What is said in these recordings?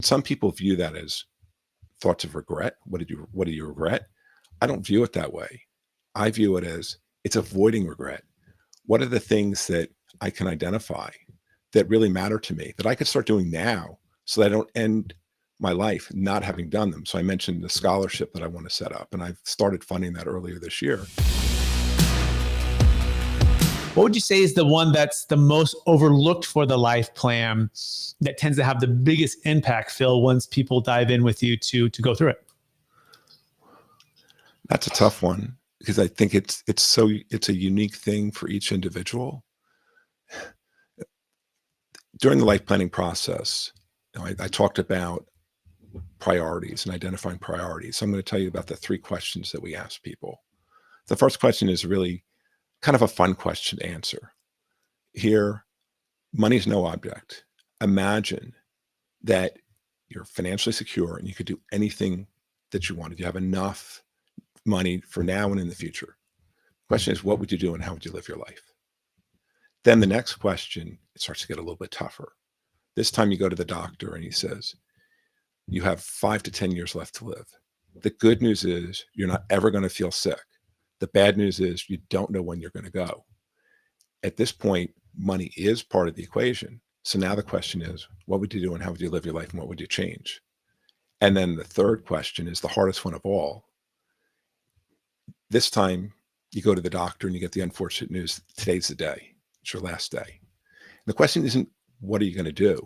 Some people view that as thoughts of regret. What do you regret? I don't view it that way. I view it as it's avoiding regret. What are the things that I can identify that really matter to me that I could start doing now so that I don't end my life not having done them? So I mentioned the scholarship that I want to set up, and I've started funding that earlier this year. What would you say is the one that's the most overlooked for the life plan that tends to have the biggest impact, Phil, once people dive in with you to go through it? That's a tough one because I think it's a unique thing for each individual. During the life planning process, I talked about priorities and identifying priorities. So I'm going to tell you about the 3 questions that we ask people. The first question is really kind of a fun question to answer. Here, money is no object. Imagine that you're financially secure and you could do anything that you wanted. You have enough money for now and in the future. The question is, what would you do and how would you live your life? Then the next question, it starts to get a little bit tougher. This time you go to the doctor and he says, you have 5 to 10 years left to live. The good news is you're not ever going to feel sick. The bad news is you don't know when you're going to go. At this point, money is part of the equation. So now the question is, what would you do and how would you live your life and what would you change? And then the third question is the hardest one of all. This time you go to the doctor and you get the unfortunate news, today's the day. It's your last day. And the question isn't, what are you going to do?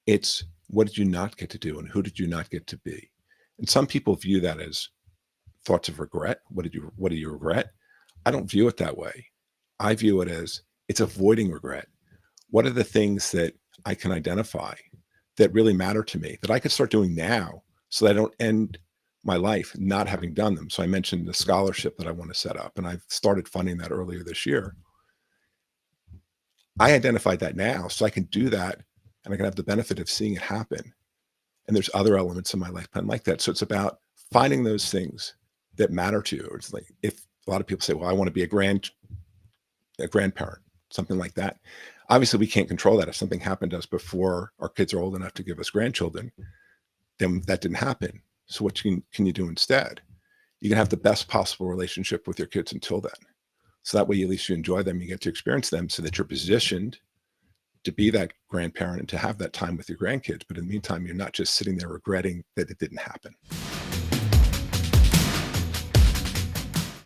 It's, what did you not get to do and who did you not get to be? And some people view that as thoughts of regret. What do you regret? I don't view it that way. I view it as it's avoiding regret. What are the things that I can identify that really matter to me that I could start doing now so that I don't end my life not having done them? So I mentioned the scholarship that I want to set up, and I've started funding that earlier this year. I identified that now so I can do that and I can have the benefit of seeing it happen. And there's other elements in my life plan like that. So it's about finding those things that matter to you. It's like, if a lot of people say, well, I want to be a grandparent, something like that. Obviously we can't control that. If something happened to us before our kids are old enough to give us grandchildren, then that didn't happen. So what can you do instead? You can have the best possible relationship with your kids until then. So that way, at least you enjoy them, you get to experience them so that you're positioned to be that grandparent and to have that time with your grandkids. But in the meantime, you're not just sitting there regretting that it didn't happen.